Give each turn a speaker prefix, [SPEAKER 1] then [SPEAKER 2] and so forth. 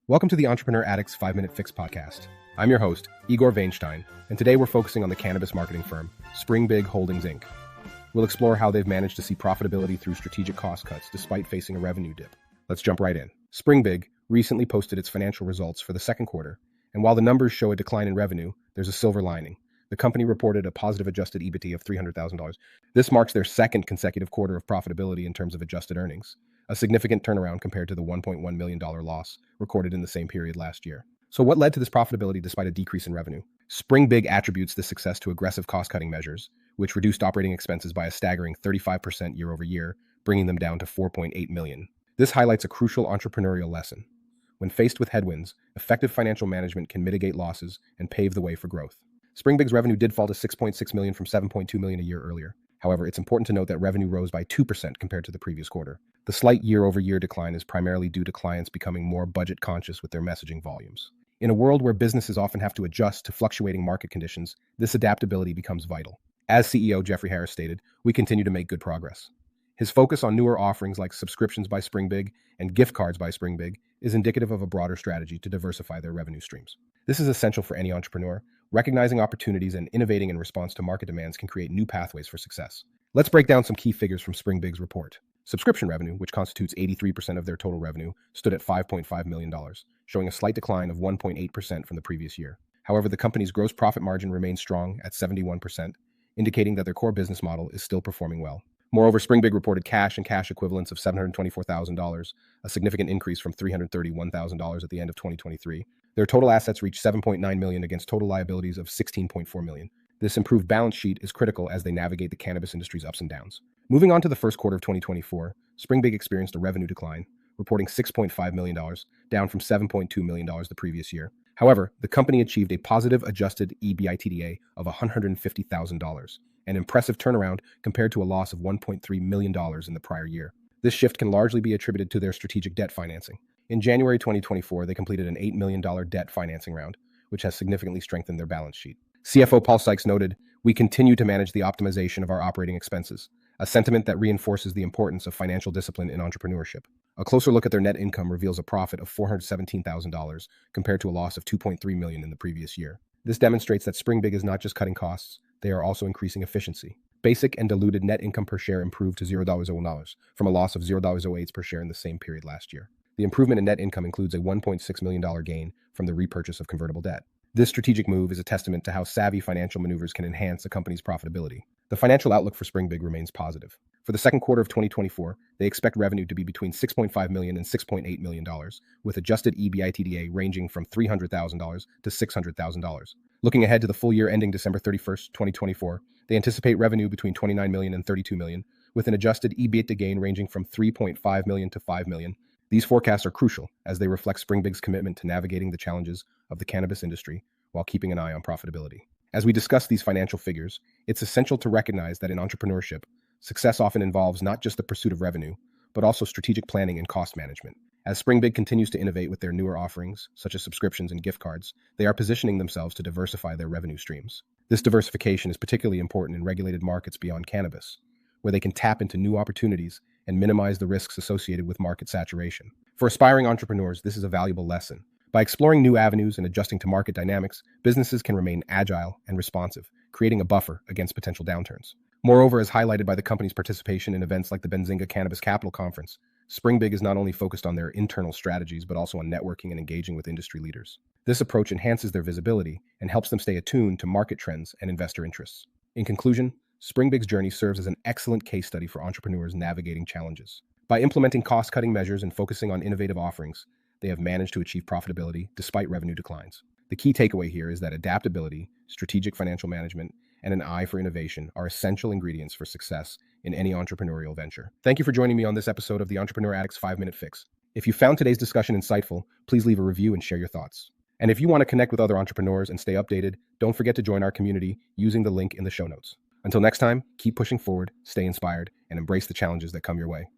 [SPEAKER 1] Welcome to the Entrepreneur Addict's 5-Minute Fix podcast. I'm your host, Igor Vainshtein, and today we're focusing on the cannabis marketing firm, Springbig Holdings, Inc. We'll explore how they've managed to see profitability through strategic cost cuts despite facing a revenue dip. Let's jump right in. Springbig recently posted its financial results for the second quarter, and while the numbers show a decline in revenue, there's a silver lining. The company reported a positive adjusted EBITDA of $300,000. This marks their second consecutive quarter of profitability in terms of adjusted earnings, a significant turnaround compared to the $1.1 million loss recorded in the same period last year. So what led to this profitability despite a decrease in revenue? Springbig attributes this success to aggressive cost-cutting measures, which reduced operating expenses by a staggering 35% year over year, bringing them down to $4.8 million. This highlights a crucial entrepreneurial lesson. When faced with headwinds, effective financial management can mitigate losses and pave the way for growth. Springbig's revenue did fall to $6.6 million from $7.2 million a year earlier. However, it's important to note that revenue rose by 2% compared to the previous quarter. The slight year-over-year decline is primarily due to clients becoming more budget-conscious with their messaging volumes. In a world where businesses often have to adjust to fluctuating market conditions, this adaptability becomes vital. As CEO Jeffrey Harris stated, we continue to make good progress. His focus on newer offerings like subscriptions by Springbig and gift cards by Springbig is indicative of a broader strategy to diversify their revenue streams. This is essential for any entrepreneur. Recognizing opportunities and innovating in response to market demands can create new pathways for success. Let's break down some key figures from Springbig's report. Subscription revenue, which constitutes 83% of their total revenue, stood at $5.5 million, showing a slight decline of 1.8% from the previous year. However, the company's gross profit margin remains strong at 71%, indicating that their core business model is still performing well. Moreover, Springbig reported cash and cash equivalents of $724,000, a significant increase from $331,000 at the end of 2023. Their total assets reached $7.9 million against total liabilities of $16.4 million. This improved balance sheet is critical as they navigate the cannabis industry's ups and downs. Moving on to the first quarter of 2024, Springbig experienced a revenue decline, reporting $6.5 million, down from $7.2 million the previous year. However, the company achieved a positive adjusted EBITDA of $150,000, an impressive turnaround compared to a loss of $1.3 million in the prior year. This shift can largely be attributed to their strategic debt financing. In January 2024, they completed an $8 million debt financing round, which has significantly strengthened their balance sheet. CFO Paul Sykes noted, "We continue to manage the optimization of our operating expenses, a sentiment that reinforces the importance of financial discipline in entrepreneurship." A closer look at their net income reveals a profit of $417,000 compared to a loss of $2.3 million in the previous year. This demonstrates that Springbig is not just cutting costs, they are also increasing efficiency. Basic and diluted net income per share improved to $0.01 from a loss of $0.08 per share in the same period last year. The improvement in net income includes a $1.6 million gain from the repurchase of convertible debt. This strategic move is a testament to how savvy financial maneuvers can enhance a company's profitability. The financial outlook for Springbig remains positive. For the second quarter of 2024, they expect revenue to be between $6.5 million and $6.8 million, with adjusted EBITDA ranging from $300,000 to $600,000. Looking ahead to the full year ending December 31st, 2024, they anticipate revenue between $29 million and $32 million, with an adjusted EBITDA gain ranging from $3.5 million to $5 million. These forecasts are crucial as they reflect Springbig's commitment to navigating the challenges of the cannabis industry while keeping an eye on profitability. As we discuss these financial figures, it's essential to recognize that in entrepreneurship, success often involves not just the pursuit of revenue, but also strategic planning and cost management. As Springbig continues to innovate with their newer offerings, such as subscriptions and gift cards, they are positioning themselves to diversify their revenue streams. This diversification is particularly important in regulated markets beyond cannabis, where they can tap into new opportunities and minimize the risks associated with market saturation. For aspiring entrepreneurs, this is a valuable lesson. By exploring new avenues and adjusting to market dynamics, businesses can remain agile and responsive, creating a buffer against potential downturns. Moreover, as highlighted by the company's participation in events like the Benzinga Cannabis Capital Conference, Springbig is not only focused on their internal strategies, but also on networking and engaging with industry leaders. This approach enhances their visibility and helps them stay attuned to market trends and investor interests. In conclusion, Springbig's journey serves as an excellent case study for entrepreneurs navigating challenges. By implementing cost-cutting measures and focusing on innovative offerings, they have managed to achieve profitability despite revenue declines. The key takeaway here is that adaptability, strategic financial management, and an eye for innovation are essential ingredients for success in any entrepreneurial venture. Thank you for joining me on this episode of the Entrepreneur Addict's 5-Minute Fix. If you found today's discussion insightful, please leave a review and share your thoughts. And if you want to connect with other entrepreneurs and stay updated, don't forget to join our community using the link in the show notes. Until next time, keep pushing forward, stay inspired, and embrace the challenges that come your way.